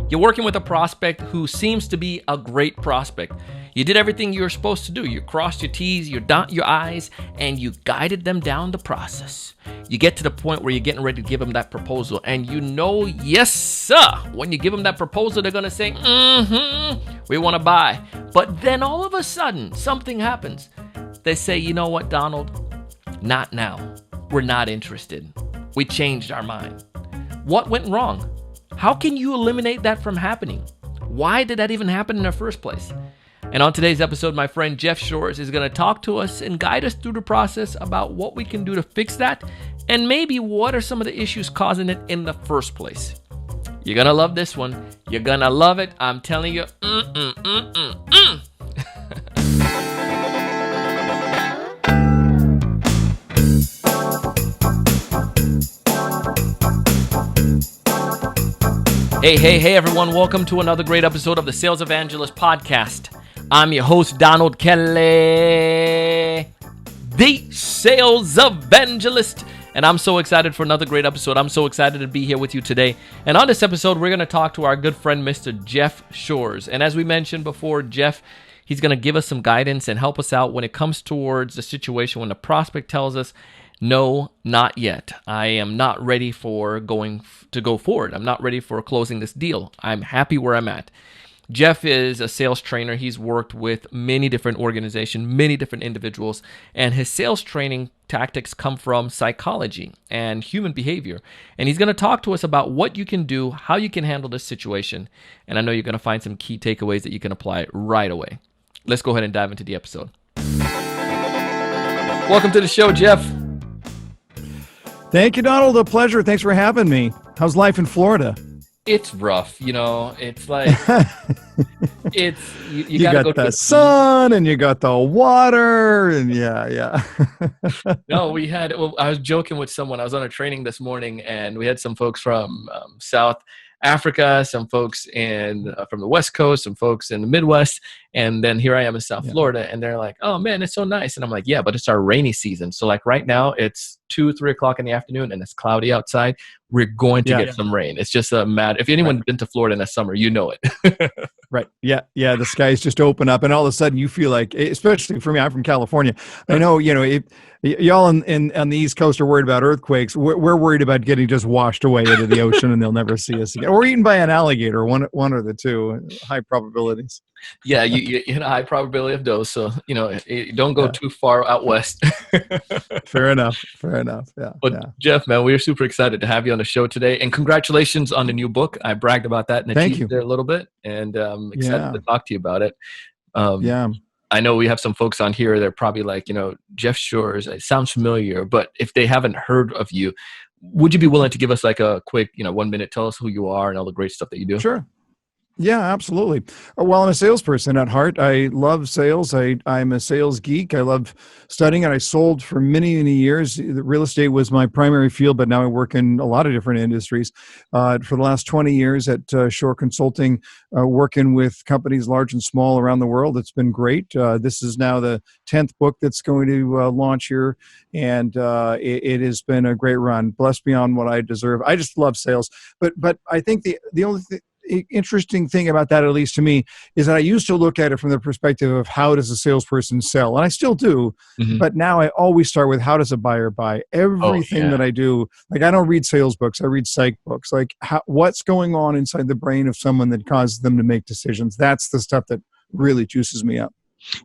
You're working with a prospect who seems to be a great prospect. You did everything you were supposed to do. You crossed your T's, you dot your I's, and you guided them down the process. You get to the point where you're getting ready to give them that proposal, and you know, yes, sir, when you give them that proposal, they're going to say, we want to buy. But then all of a sudden, something happens. They say, you know what, Donald? Not now. We're not interested. We changed our mind. What went wrong? How can you eliminate that from happening? Why did that even happen in the first place? And on today's episode, my friend Jeff Shores is going to talk to us and guide us through the process about what we can do to fix that, and maybe what are some of the issues causing it in the first place. You're going to love this one. You're going to love it. I'm telling you. Hey, everyone. Welcome to another great episode of the Sales Evangelist Podcast. I'm your host, Donald Kelly, the Sales Evangelist. And I'm so excited for another great episode. I'm so excited to be here with you today. And on this episode, we're going to talk to our good friend, Mr. Jeff Shores. And as we mentioned before, Jeff, he's going to give us some guidance and help us out when it comes towards the situation when the prospect tells us, no, not yet. I am not ready for go forward. I'm not ready for closing this deal. I'm happy where I'm at. Jeff is a sales trainer. He's worked with many different organizations, many different individuals, and his sales training tactics come from psychology and human behavior. And he's going to talk to us about what you can do, how you can handle this situation. And I know you're going to find some key takeaways that you can apply right away. Let's go ahead and dive into the episode. Welcome to the show, Jeff. Thank you, Donald. A pleasure. Thanks for having me. How's life in Florida? It's rough, it's like, you got go the sun and you got the water and yeah. No, I was joking with someone. I was on a training this morning and we had some folks from South Africa, some folks from the West Coast, some folks in the Midwest, and then here I am in South Florida, and they're like, oh man, it's so nice. And I'm like, yeah, but it's our rainy season. So like right now it's 2-3 o'clock in the afternoon and it's cloudy outside. We're going to get some rain. It's just a matter. If anyone's been to Florida in the summer, you know it. Right. Yeah. The skies just open up and all of a sudden you feel like, especially for me, I'm from California. I know, y'all on the East Coast are worried about earthquakes. We're worried about getting just washed away into the ocean and they'll never see us again. Or eaten by an alligator, one or the two, high probabilities. Yeah, you hit a high probability of those. So, don't go too far out west. Fair enough. Yeah. But Jeff, man, we're super excited to have you on the show today. And congratulations on the new book. I bragged about that in the teaser there a little bit. And I'm excited to talk to you about it. I know we have some folks on here. They're probably like, Jeff Shores, it sounds familiar. But if they haven't heard of you, would you be willing to give us like a quick, 1 minute, tell us who you are and all the great stuff that you do? Sure. Yeah, absolutely. Well, I'm a salesperson at heart. I love sales. I'm a sales geek. I love studying, and I sold for many, many years. Real estate was my primary field, but now I work in a lot of different industries. For the last 20 years at Shore Consulting, working with companies large and small around the world. It's been great. This is now the 10th book that's going to launch here, and it has been a great run. Blessed beyond what I deserve. I just love sales. But I think the only interesting thing about that, at least to me, is that I used to look at it from the perspective of how does a salesperson sell, and I still do, but now I always start with how does a buyer buy. Everything that I do, like I don't read sales books, I read psych books, like what's going on inside the brain of someone that causes them to make decisions. That's the stuff that really juices me up.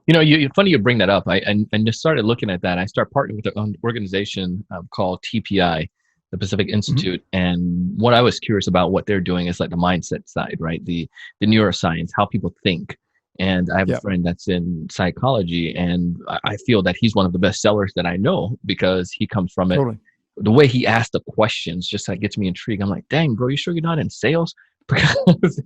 It's funny you bring that up. I just started looking at that. I started partnering with an organization called TPI, the Pacific Institute. And what I was curious about what they're doing is like the mindset side, right? The neuroscience, how people think. And I have a friend that's in psychology, and I feel that he's one of the best sellers that I know because he comes from it. Totally. The way he asked the questions just like gets me intrigued. I'm like, dang, bro, you sure you're not in sales? Because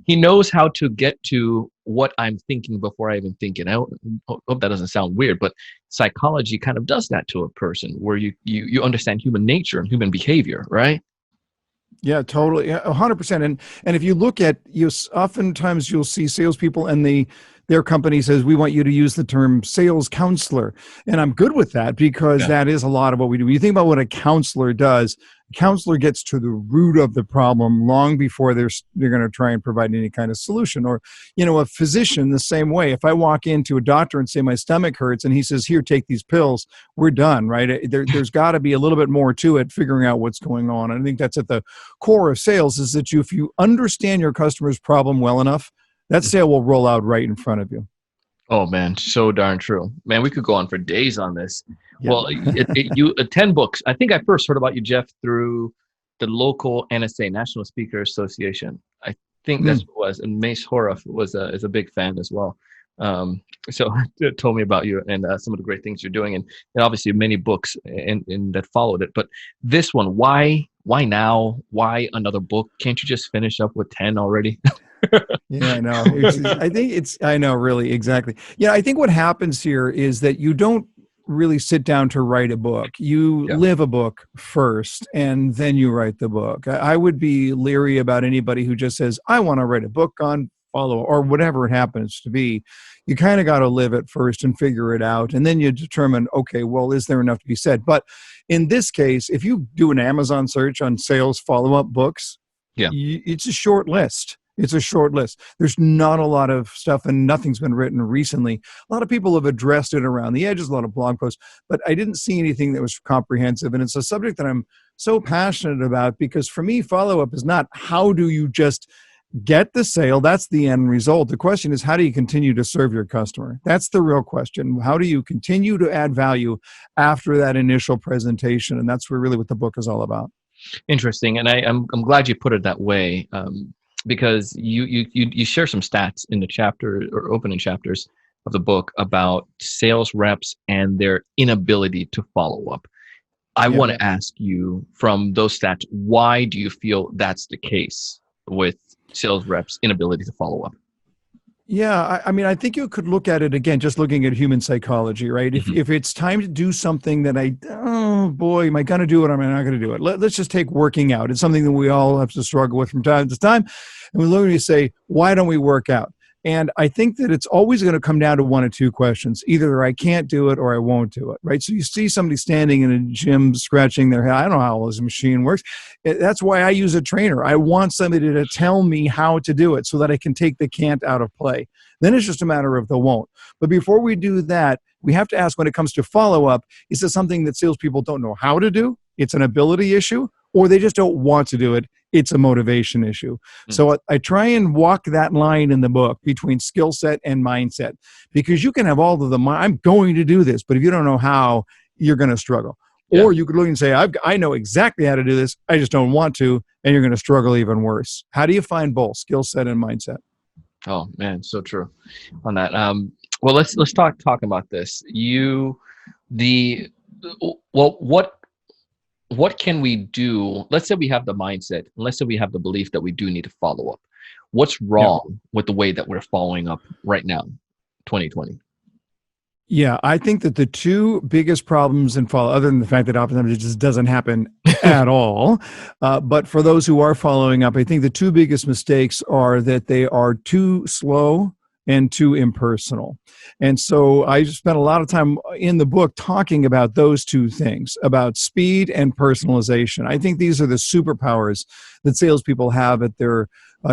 he knows how to get to what I'm thinking before I even think it. I hope that doesn't sound weird, but psychology kind of does that to a person where you understand human nature and human behavior, right? Yeah, totally. 100%. And if you look at, oftentimes you'll see salespeople and their company says, we want you to use the term sales counselor. And I'm good with that because that is a lot of what we do. When you think about what a counselor does, a counselor gets to the root of the problem long before they're going to try and provide any kind of solution. Or, a physician the same way. If I walk into a doctor and say my stomach hurts and he says, here, take these pills, we're done, right? There's got to be a little bit more to it, figuring out what's going on. And I think that's at the core of sales, is that if you understand your customer's problem well enough, that sale will roll out right in front of you. Oh man, so darn true. Man, we could go on for days on this. Yeah. Well, you attend books. I think I first heard about you, Jeff, through the local NSA, National Speaker Association. I think that's what it was. And Mace Horoff is a big fan as well. So it told me about you and some of the great things you're doing, and obviously many books and that followed it. But this one, why now? Why another book? Can't you just finish up with 10 already? Yeah, I know. I know, really, exactly. Yeah, I think what happens here is that you don't really sit down to write a book. You live a book first, and then you write the book. I would be leery about anybody who just says, I want to write a book on follow, or whatever it happens to be. You kind of got to live it first and figure it out. And then you determine, okay, well, is there enough to be said? But in this case, if you do an Amazon search on sales follow-up books, it's a short list. It's a short list. There's not a lot of stuff, and nothing's been written recently. A lot of people have addressed it around the edges, a lot of blog posts, but I didn't see anything that was comprehensive. And it's a subject that I'm so passionate about, because for me, follow-up is not how do you just get the sale. That's the end result. The question is, how do you continue to serve your customer? That's the real question. How do you continue to add value after that initial presentation? And that's really what the book is all about. Interesting. And I'm glad you put it that way. Because you share some stats in the chapter or opening chapters of the book about sales reps and their inability to follow up. I want to ask you, from those stats, why do you feel that's the case with sales reps' inability to follow up? Yeah, I mean, I think you could look at it again, just looking at human psychology, right? If it's time to do something that oh boy, am I going to do it or am I not going to do it? Let's just take working out. It's something that we all have to struggle with from time to time. And we literally say, why don't we work out? And I think that it's always going to come down to one of two questions. Either I can't do it or I won't do it, right? So you see somebody standing in a gym scratching their head. I don't know how this machine works. That's why I use a trainer. I want somebody to tell me how to do it so that I can take the can't out of play. Then it's just a matter of the won't. But before we do that, we have to ask, when it comes to follow-up, is it something that salespeople don't know how to do? It's an ability issue, or they just don't want to do it. It's a motivation issue. So I try and walk that line in the book between skill set and mindset, because you can have all of the, I'm going to do this, but if you don't know how, you're going to struggle. Or you could look and say, I know exactly how to do this, I just don't want to, and you're going to struggle even worse. How do you find both skill set and mindset? Oh man, so true on that. Well, let's talk about this. What can we do? Let's say we have the mindset, and let's say we have the belief that we do need to follow up. What's wrong with the way that we're following up right now, 2020? Yeah, I think that the two biggest problems in follow, other than the fact that oftentimes it just doesn't happen at all, but for those who are following up, I think the two biggest mistakes are that they are too slow and too impersonal. And so I spent a lot of time in the book talking about those two things, about speed and personalization. I think these are the superpowers that salespeople have at their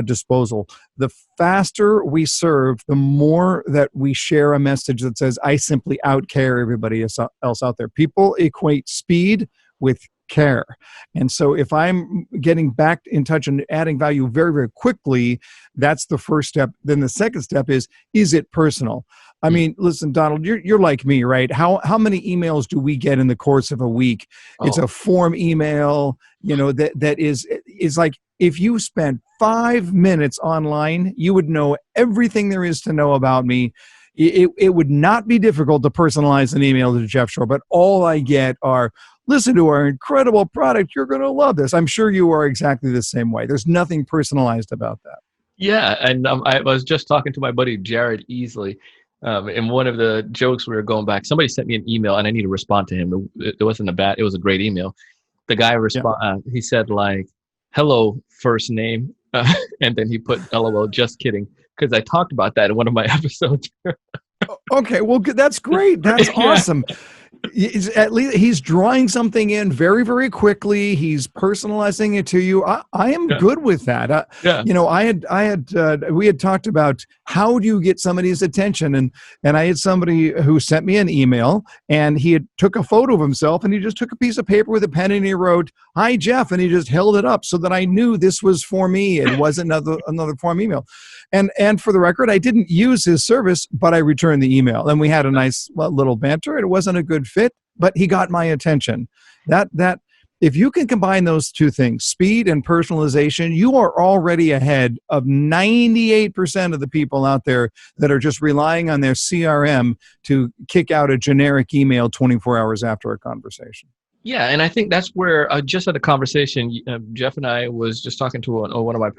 disposal. The faster we serve, the more that we share a message that says, I simply outcare everybody else out there. People equate speed with care. And so if I'm getting back in touch and adding value very, very quickly, that's the first step. Then the second step is it personal? I mean, listen, Donald, you're like me, right? How many emails do we get in the course of a week? It's a form email, that is like, if you spent 5 minutes online, you would know everything there is to know about me. It would not be difficult to personalize an email to Jeff Shore, but all I get are, listen to our incredible product. You're going to love this. I'm sure you are exactly the same way. There's nothing personalized about that. Yeah, and I was just talking to my buddy Jared Easley, and one of the jokes we were going back, somebody sent me an email and I need to respond to him. It wasn't it was a great email. The guy he said like, hello, first name. And then he put LOL, just kidding, because I talked about that in one of my episodes. Okay, well, that's great. That's Yeah, awesome. At least he's drawing something in very, very quickly. He's personalizing it to you. I am yeah, good with that. yeah. We had talked about how do you get somebody's attention, and I had somebody who sent me an email, and he had took a photo of himself, and he just took a piece of paper with a pen, and he wrote, "Hi, Jeff," and he just held it up so that I knew this was for me. It wasn't another form email. And for the record, I didn't use his service, but I returned the email, and we had a nice little banter. It wasn't a good fit, but he got my attention. That if you can combine those two things, speed and personalization, you are already ahead of 98% of the people out there that are just relying on their CRM to kick out a generic email 24 hours after a conversation. Yeah, and I think that's where just had a conversation. Jeff and I was just talking to one of my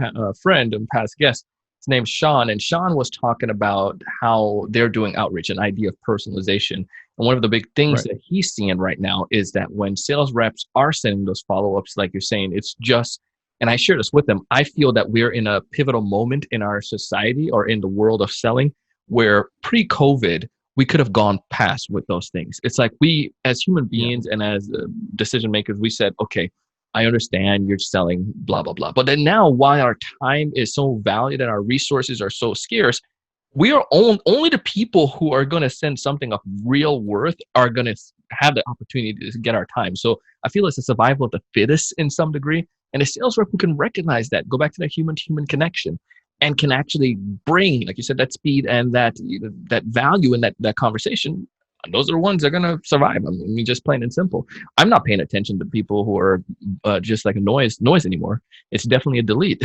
friend and past guests. His name's Sean, and Sean was talking about how they're doing outreach, an idea of personalization. And one of the big things Right. that he's seeing right now is that when sales reps are sending those follow-ups, like you're saying, it's just, and I share this with them, I feel that we're in a pivotal moment in our society or in the world of selling where pre-COVID, we could have gone past with those things. It's like we, as human Yeah. beings and as decision makers, we said, okay, I understand you're selling blah, blah, blah. But then now, while our time is so valued and our resources are so scarce, we are only the people who are going to send something of real worth are going to have the opportunity to get our time. So I feel it's a survival of the fittest in some degree. And a sales rep who can recognize that, go back to that human-to-human connection, and can actually bring, like you said, that speed and that that value in that conversation. Those are the ones that are going to survive. I mean, just plain and simple. I'm not paying attention to people who are just like a noise anymore. It's definitely a delete.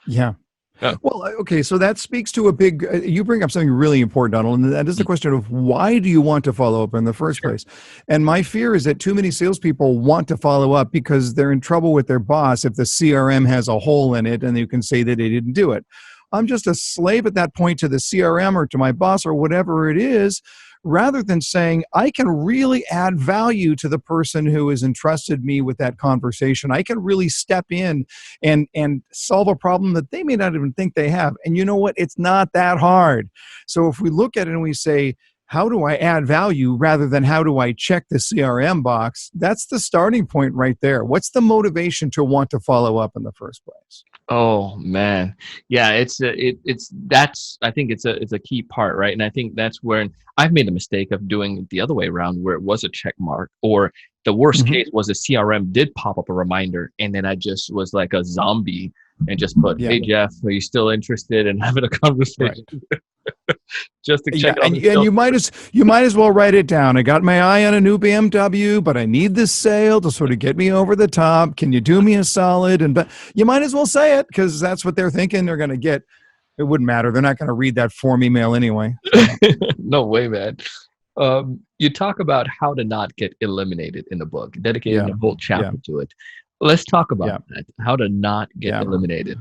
Yeah. Yeah. Well, okay, so that speaks to a big, you bring up something really important, Donald, and that is the question of why do you want to follow up in the first Sure. place? And my fear is that too many salespeople want to follow up because they're in trouble with their boss if the CRM has a hole in it and you can say that they didn't do it. I'm just a slave at that point to the CRM or to my boss or whatever it is, rather than saying, I can really add value to the person who has entrusted me with that conversation. I can really step in and solve a problem that they may not even think they have. And you know what? It's not that hard. So if we look at it and we say, how do I add value rather than how do I check the CRM box? That's the starting point right there. What's the motivation to want to follow up in the first place? Oh man, yeah, it's that's, I think it's a key part, right? And I think that's where I've made the mistake of doing it the other way around, where it was a check mark, or the worst Mhm. case was a CRM did pop up a reminder, and then I just was like a zombie and just put, Yeah, "Hey Jeff, are you still interested in having a conversation?" right. Just to check Yeah, it on the and sales. you might as well write it down. I got my eye on a new BMW, but I need this sale to sort of get me over the top. Can you do me a solid? And but you might as well say it because that's what they're thinking they're going to get. It wouldn't matter. They're not going to read that form email anyway. So No way, man. You talk about how to not get eliminated in the book, dedicating yeah, a whole yeah, chapter to it. Let's talk about yeah, that. How to not get yeah. eliminated.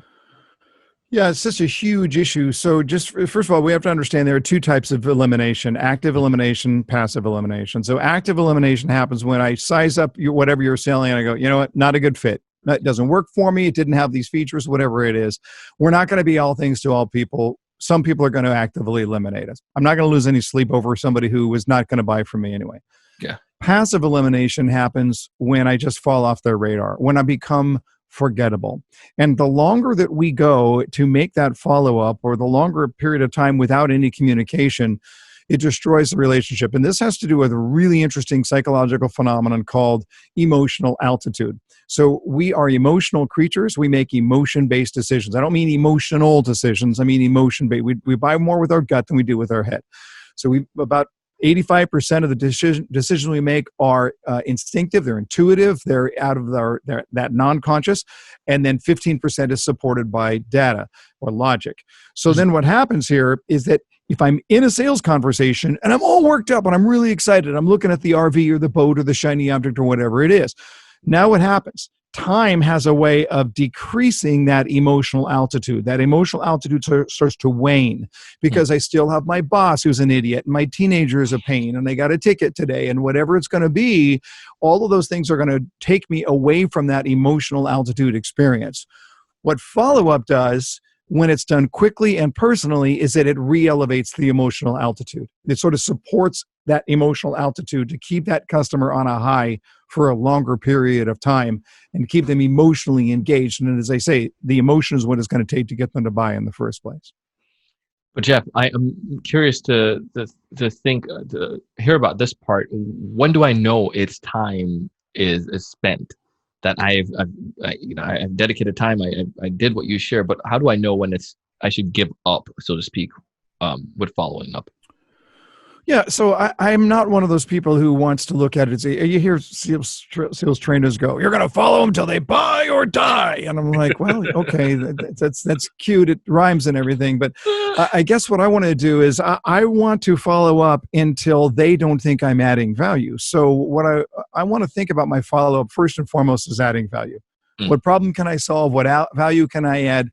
Yeah, it's such a huge issue. So, just first of all, we have to understand there are two types of elimination: active elimination, passive elimination. So, active elimination happens when I size up whatever you're selling and I go, you know what, not a good fit. That doesn't work for me. It didn't have these features, whatever it is. We're not going to be all things to all people. Some people are going to actively eliminate us. I'm not going to lose any sleep over somebody who was not going to buy from me anyway. Yeah. Passive elimination happens when I just fall off their radar, when I become forgettable. And the longer that we go to make that follow up, or the longer period of time without any communication, it destroys the relationship. And this has to do with a really interesting psychological phenomenon called emotional altitude. So we are emotional creatures. We make emotion based decisions. I don't mean emotional decisions. I mean emotion based. We buy more with our gut than we do with our head. So we about 85% of the decisions we make are instinctive, they're intuitive, they're out of that non-conscious, and then 15% is supported by data or logic. So then what happens here is that if I'm in a sales conversation and I'm all worked up and I'm really excited, I'm looking at the RV or the boat or the shiny object or whatever it is. Now what happens? Time has a way of decreasing that emotional altitude. That emotional altitude starts to wane because I still have my boss who's an idiot and my teenager is a pain and they got a ticket today and whatever it's going to be, all of those things are going to take me away from that emotional altitude experience. What follow-up does when it's done quickly and personally is that it re-elevates the emotional altitude. It sort of supports that emotional altitude to keep that customer on a high for a longer period of time and keep them emotionally engaged. And as I say, the emotion is what it's going to take to get them to buy in the first place. But Jeff, I am curious to hear about this part. When do I know its time is spent? That I've dedicated time. I did what you share, but how do I know when I should give up, so to speak, with following up? Yeah, so I'm not one of those people who wants to look at it and say, you hear sales trainers go, you're going to follow them till they buy or die. And I'm like, well, okay, that's cute. It rhymes and everything. But I guess what I want to do is I want to follow up until they don't think I'm adding value. So what I want to think about my follow-up first and foremost is adding value. What problem can I solve? What value can I add?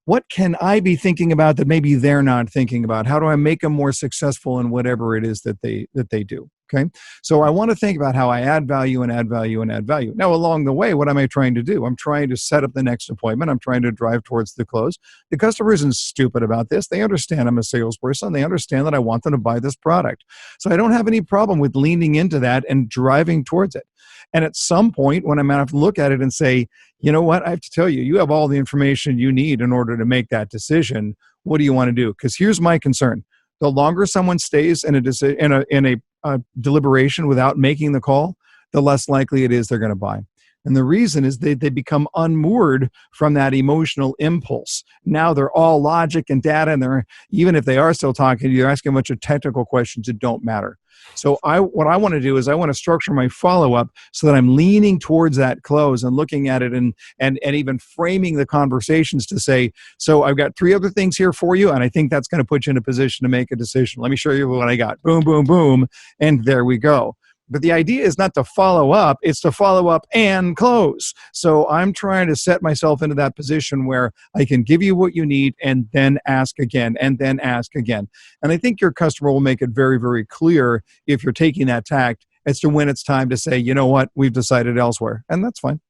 What can I be thinking about that maybe they're not thinking about? How do I make them more successful in whatever it is that they do? Okay. So I want to think about how I add value and add value and add value. Now, along the way, what am I trying to do? I'm trying to set up the next appointment. I'm trying to drive towards the close. The customer isn't stupid about this. They understand I'm a salesperson. They understand that I want them to buy this product. So I don't have any problem with leaning into that and driving towards it. And at some point when I'm going to have to look at it and say, you know what, I have to tell you, you have all the information you need in order to make that decision. What do you want to do? Because here's my concern. The longer someone stays in a deliberation without making the call, the less likely it is they're going to buy. And the reason is they become unmoored from that emotional impulse. Now they're all logic and data, and even if they are still talking, you're asking a bunch of technical questions that don't matter. So what I want to do is I want to structure my follow-up so that I'm leaning towards that close and looking at it and even framing the conversations to say, so I've got 3 other things here for you, and I think that's going to put you in a position to make a decision. Let me show you what I got. Boom, boom, boom, and there we go. But the idea is not to follow up, it's to follow up and close. So I'm trying to set myself into that position where I can give you what you need and then ask again and then ask again. And I think your customer will make it very, very clear if you're taking that tact as to when it's time to say, you know what, we've decided elsewhere. And that's fine.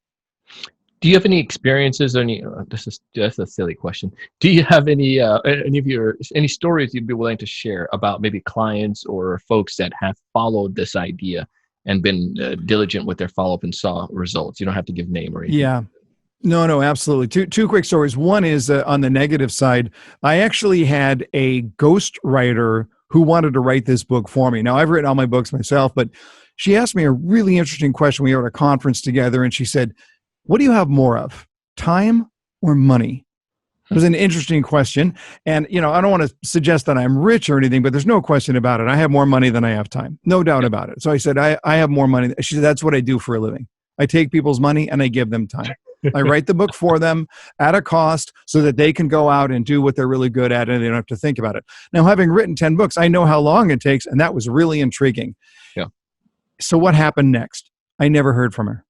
Do you have any experiences or this is just a silly question. Do you have any stories you'd be willing to share about maybe clients or folks that have followed this idea and been diligent with their follow-up and saw results? You don't have to give name or anything. Yeah. No, absolutely. Two quick stories. One is on the negative side. I actually had a ghostwriter who wanted to write this book for me. Now, I've written all my books myself, but she asked me a really interesting question. We were at a conference together, and she said, what do you have more of, time or money? It was an interesting question. And, I don't want to suggest that I'm rich or anything, but there's no question about it. I have more money than I have time. No doubt about it. So I said, I have more money. She said, that's what I do for a living. I take people's money and I give them time. I write the book for them at a cost so that they can go out and do what they're really good at and they don't have to think about it. Now, having written 10 books, I know how long it takes, and that was really intriguing. Yeah. So what happened next? I never heard from her.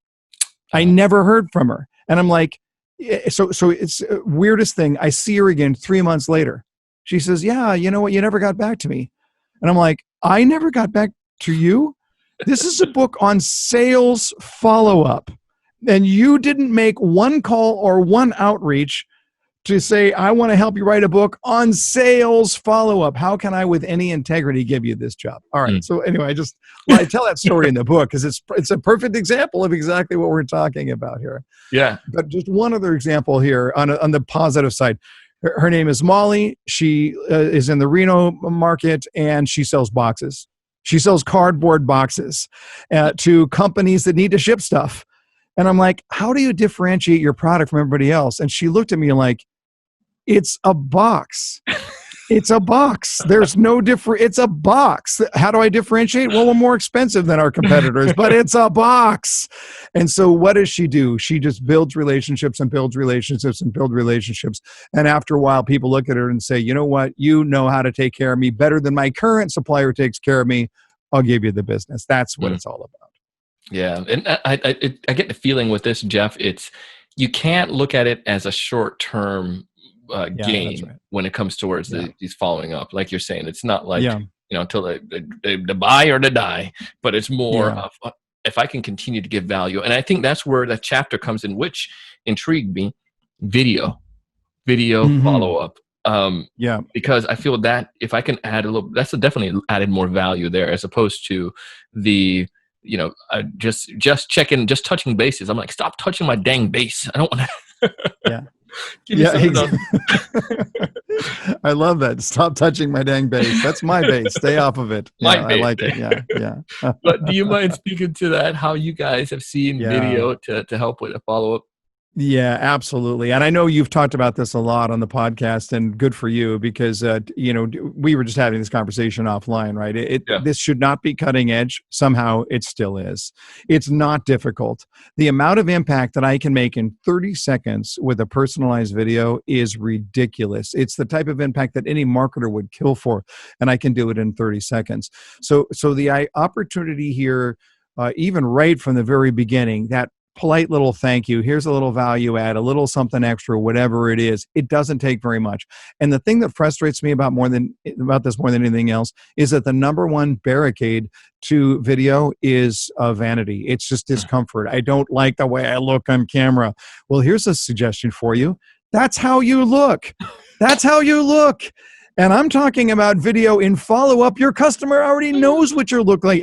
And I'm like, so it's weirdest thing. I see her again 3 months later. She says, yeah, you know what? You never got back to me. And I'm like, I never got back to you? This is a book on sales follow-up. And you didn't make one call or one outreach to say, I want to help you write a book on sales follow-up. How can I, with any integrity, give you this job? All right. So anyway, I tell that story in the book because it's a perfect example of exactly what we're talking about here. Yeah. But just one other example here on the positive side. Her name is Molly. She is in the Reno market, and she sells boxes. She sells cardboard boxes to companies that need to ship stuff. And I'm like, how do you differentiate your product from everybody else? And she looked at me like, it's a box. It's a box. There's no different. It's a box. How do I differentiate? Well, we're more expensive than our competitors, but it's a box. And so what does she do? She just builds relationships and builds relationships and builds relationships. And after a while, people look at her and say, you know what? You know how to take care of me better than my current supplier takes care of me. I'll give you the business. That's what it's all about. Yeah. And I get the feeling with this, Jeff, you can't look at it as a short-term gain when it comes towards these following up. Like you're saying, it's not like, until the buy or the die, but it's more of if I can continue to give value. And I think that's where that chapter comes in, which intrigued me. video Hmm. follow-up. Yeah. Because I feel that if I can add a little, that's definitely added more value there as opposed to the, just checking, just touching bases. I'm like, stop touching my dang base. I don't want to Yeah. give me Yeah. something else. I love that. Stop touching my dang base. That's my base. Stay off of it. My Yeah. I base. like it. Yeah. Yeah. But do you mind speaking to that? How you guys have seen Yeah. video to help with a follow-up? Yeah, absolutely. And I know you've talked about this a lot on the podcast, and good for you because we were just having this conversation offline, right? Yeah. This should not be cutting edge. Somehow it still is. It's not difficult. The amount of impact that I can make in 30 seconds with a personalized video is ridiculous. It's the type of impact that any marketer would kill for, and I can do it in 30 seconds. So the opportunity here, even right from the very beginning, that polite little thank you, here's a little value add, a little something extra, whatever it is, it doesn't take very much. And the thing that frustrates me about this more than anything else is that the number one barricade to video is vanity. It's just discomfort. I don't like the way I look on camera. Well, here's a suggestion for you. That's how you look. That's how you look. And I'm talking about video in follow-up. Your customer already knows what you look like.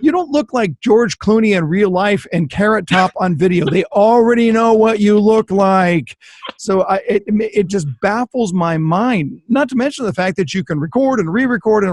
You don't look like George Clooney in real life and Carrot Top on video. They already know what you look like. So it just baffles my mind, not to mention the fact that you can record and re-record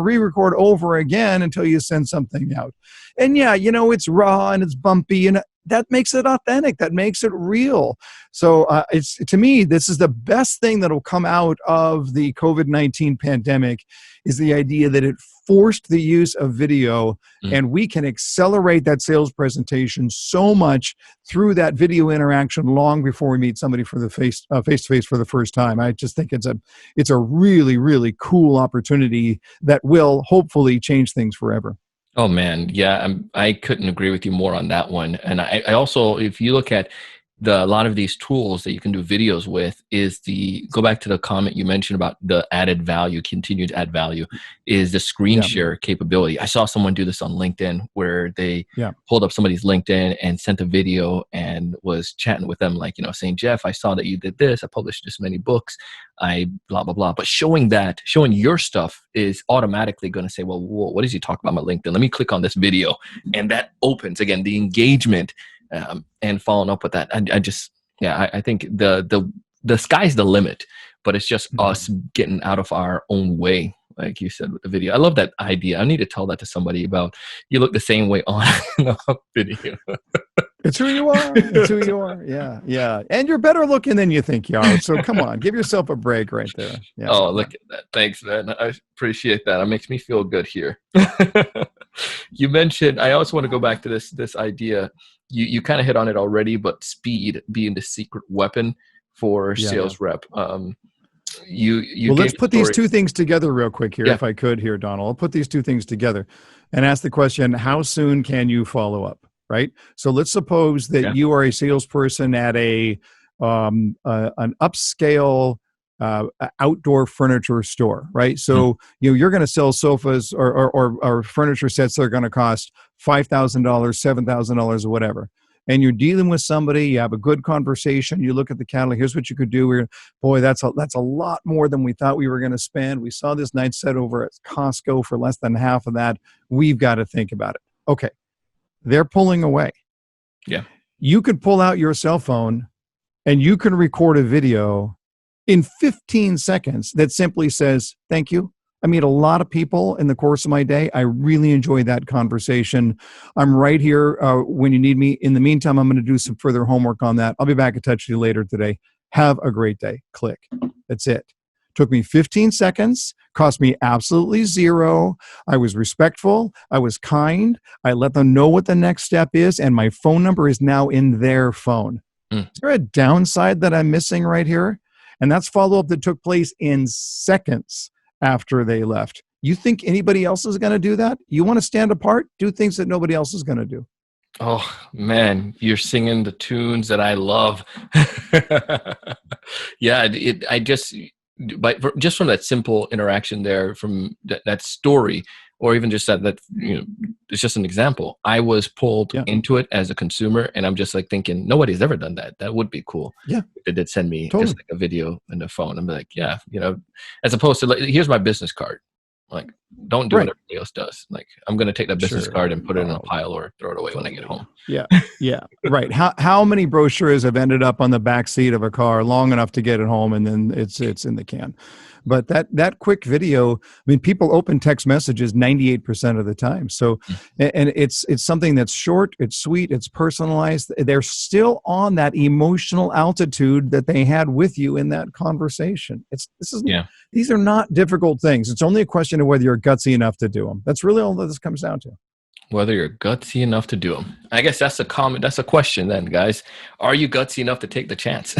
over again until you send something out. And yeah, it's raw and it's bumpy, and that makes it authentic. That makes it real. So to me, this is the best thing that will come out of the COVID-19 pandemic is the idea that it forced the use of video, and we can accelerate that sales presentation so much through that video interaction long before we meet somebody for the face-to-face for the first time. I just think it's a really, really cool opportunity that will hopefully change things forever. Oh man, yeah, I couldn't agree with you more on that one. And I also, if you look at a lot of these tools that you can do videos with, is go back to the comment you mentioned about the added value, continue to add value, is the screen Yeah. share capability. I saw someone do this on LinkedIn where they Yeah. pulled up somebody's LinkedIn and sent a video and was chatting with them, like, saying, Jeff, I saw that you did this. I published this many books. I blah, blah, blah. But showing your stuff is automatically going to say, well, whoa, what does he talk about my LinkedIn? Let me click on this video. And that opens, again, the engagement and following up with that. I think the sky's the limit, but it's just us getting out of our own way, like you said with the video. I love that idea. I need to tell that to somebody about you look the same way on the video. It's who you are. It's who you are. Yeah. Yeah. And you're better looking than you think you are. So come on, give yourself a break right there. Yeah. Oh, look at that. Thanks, man. I appreciate that. It makes me feel good here. You mentioned, I also want to go back to this idea. You kind of hit on it already, but speed being the secret weapon for sales rep. Let's put these two things together real quick here, Yeah. if I could here, Donald. I'll put these two things together and ask the question, how soon can you follow up? Right. So let's suppose that you are a salesperson at an upscale outdoor furniture store, right? So you're going to sell sofas or furniture sets that are going to cost $5,000, $7,000, or whatever. And you're dealing with somebody, you have a good conversation, you look at the catalog, here's what you could do. Boy, that's a lot more than we thought we were going to spend. We saw this nice set over at Costco for less than half of that. We've got to think about it. Okay. They're pulling away. Yeah. You could pull out your cell phone and you can record a video in 15 seconds that simply says, thank you. I meet a lot of people in the course of my day. I really enjoy that conversation. I'm right here when you need me. In the meantime, I'm going to do some further homework on that. I'll be back in touch with you later today. Have a great day. Click. That's it. Took me 15 seconds, cost me absolutely zero. I was respectful. I was kind. I let them know what the next step is, and my phone number is now in their phone. Is there a downside that I'm missing right here? And that's follow-up that took place in seconds after they left. You think anybody else is going to do that? You want to stand apart? Do things that nobody else is going to do. Oh man, you're singing the tunes that I love. Yeah, just from that simple interaction there, from that story, or even just that it's just an example. I was pulled Yeah. into it as a consumer, and I'm just like thinking, nobody's ever done that. That would be cool. Yeah. If they did send me Totally. just like a video in the phone. I'm like, yeah, as opposed to like, here's my business card. Like, don't do what Right. everybody else does. Like, I'm going to take that business card and Sure. put it in a Oh, pile or throw it away when I get totally. home. Yeah. Yeah. Right. How many brochures have ended up on the back seat of a car long enough to get it home, and then it's in the can? But that quick video, I mean, people open text messages 98% of the time. So, and it's something that's short, it's sweet, it's personalized. They're still on that emotional altitude that they had with you in that conversation. Yeah. These are not difficult things. It's only a question of whether you're gutsy enough to do them. That's really all that this comes down to. Whether you're gutsy enough to do them. I guess that's a question then, guys. Are you gutsy enough to take the chance?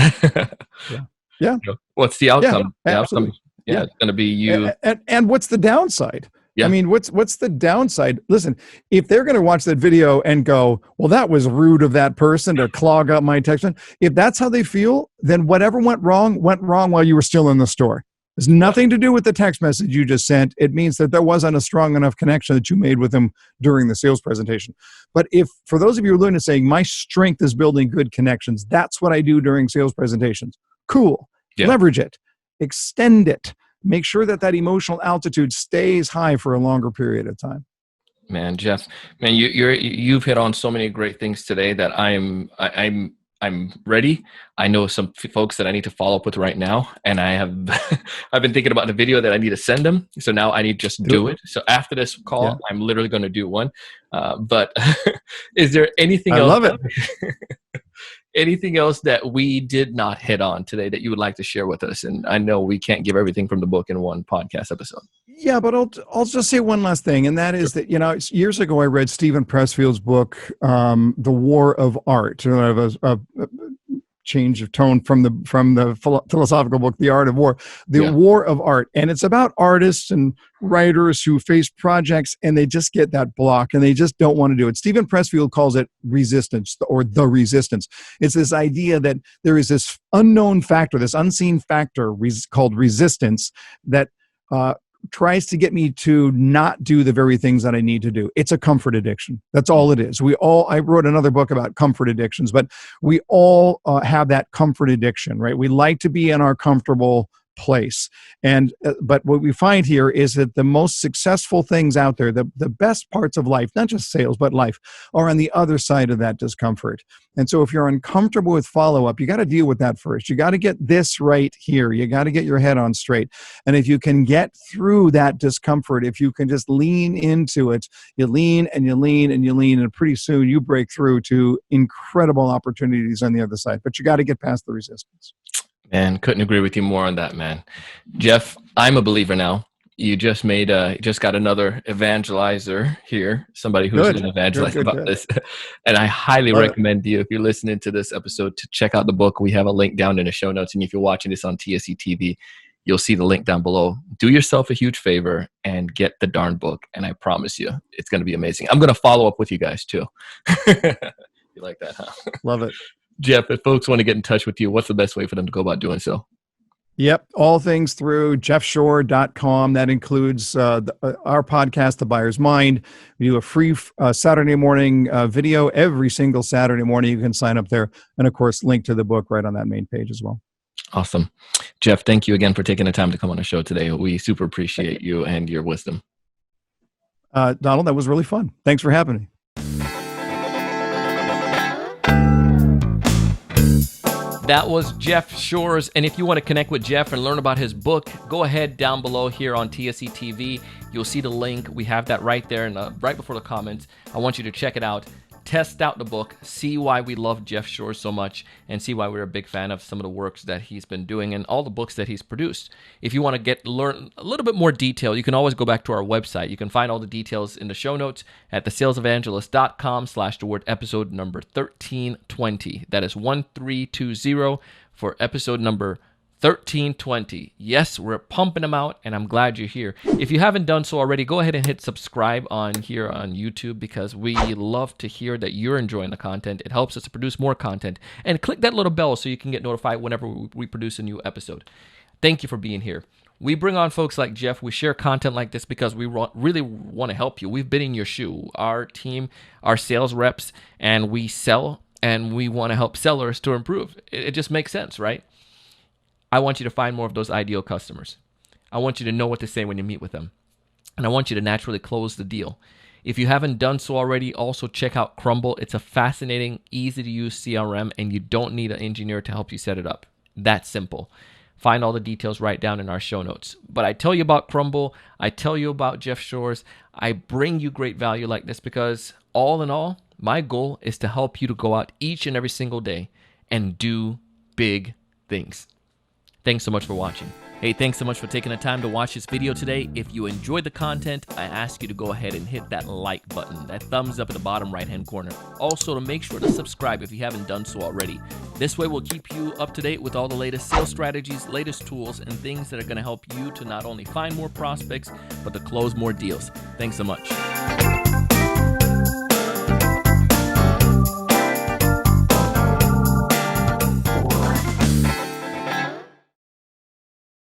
Yeah. Yeah. What's the Yeah. outcome? The outcome, Absolutely. Yeah. it's going to be you. And what's the downside? I Yeah. mean, what's the downside? Listen, if they're going to watch that video and go, well, that was rude of that person to clog up my text, if that's how they feel, then whatever went wrong while you were still in the store. There's nothing to do with the text message you just sent. It means that there wasn't a strong enough connection that you made with them during the sales presentation. But if, for those of you who are learning, saying my strength is building good connections, that's what I do during sales presentations. Cool. Yeah. Leverage it. Extend it. Make sure that emotional altitude stays high for a longer period of time. Man, Jeff, man, you've hit on so many great things today that I'm ready. I know some folks that I need to follow up with right now, and I've been thinking about the video that I need to send them. So now I need to just do it. So after this call, I'm literally going to do one. But is there anything else? I love it. Anything else that we did not hit on today that you would like to share with us? And I know we can't give everything from the book in one podcast episode. Yeah, but I'll just say one last thing, and that is that years ago I read Stephen Pressfield's book, The War of Art. A change of tone from the philosophical book, The Art of War, The War of Art. And it's about artists and writers who face projects and they just get that block and they just don't want to do it. Stephen Pressfield calls it resistance, or the resistance. It's this idea that there is this unknown factor, this unseen factor called resistance that tries to get me to not do the very things that I need to do. It's a comfort addiction. That's all it is. I wrote another book about comfort addictions, but we all have that comfort addiction, right? We like to be in our comfortable place. And but what we find here is that the most successful things out there, the best parts of life, not just sales, but life, are on the other side of that discomfort. And so if you're uncomfortable with follow-up, you got to deal with that first. You got to get this right here. You got to get your head on straight. And if you can get through that discomfort, if you can just lean into it, you lean and you lean and you lean, and pretty soon you break through to incredible opportunities on the other side. But you got to get past the resistance. Man, couldn't agree with you more on that, man. Jeff, I'm a believer now. You just got another evangelizer here, somebody who's going to evangelize about this. And I highly recommend you, if you're listening to this episode, to check out the book. We have a link down in the show notes. And if you're watching this on TSE TV, you'll see the link down below. Do yourself a huge favor and get the darn book. And I promise you, it's going to be amazing. I'm going to follow up with you guys too. You like that, huh? Love it. Jeff, if folks want to get in touch with you, what's the best way for them to go about doing so? Yep. All things through jeffshore.com. That includes our podcast, The Buyer's Mind. We do a free Saturday morning video every single Saturday morning. You can sign up there. And of course, link to the book right on that main page as well. Awesome. Jeff, thank you again for taking the time to come on the show today. We super appreciate you and your wisdom. Donald, that was really fun. Thanks for having me. That was Jeff Shores. And if you want to connect with Jeff and learn about his book, go ahead down below here on TSE TV. You'll see the link. We have that right there and right before the comments. I want you to check it out. Test out the book, see why we love Jeff Shores so much, and see why we're a big fan of some of the works that he's been doing and all the books that he's produced. If you want to learn a little bit more detail, you can always go back to our website. You can find all the details in the show notes at thesalesevangelist.com/the word episode number 1320. That is 1320 for episode number 1320. Yes, we're pumping them out, and I'm glad you're here. If you haven't done so already, go ahead and hit subscribe on here on YouTube, because we love to hear that you're enjoying the content. It helps us to produce more content. And click that little bell so you can get notified whenever we produce a new episode. Thank you for being here. We bring on folks like Jeff. We share content like this because we really want to help you. We've been in your shoe. Our team, our sales reps, and we sell, and we want to help sellers to improve. It just makes sense, right? I want you to find more of those ideal customers. I want you to know what to say when you meet with them. And I want you to naturally close the deal. If you haven't done so already, also check out Crumble. It's a fascinating, easy-to-use CRM, and you don't need an engineer to help you set it up. That's simple. Find all the details right down in our show notes. But I tell you about Crumble. I tell you about Jeff Shores. I bring you great value like this because all in all, my goal is to help you to go out each and every single day and do big things. Thanks so much for watching. Hey, thanks so much for taking the time to watch this video today. If you enjoyed the content, I ask you to go ahead and hit that like button, that thumbs up in the bottom right-hand corner. Also, to make sure to subscribe if you haven't done so already. This way, we'll keep you up to date with all the latest sales strategies, latest tools, and things that are going to help you to not only find more prospects, but to close more deals. Thanks so much.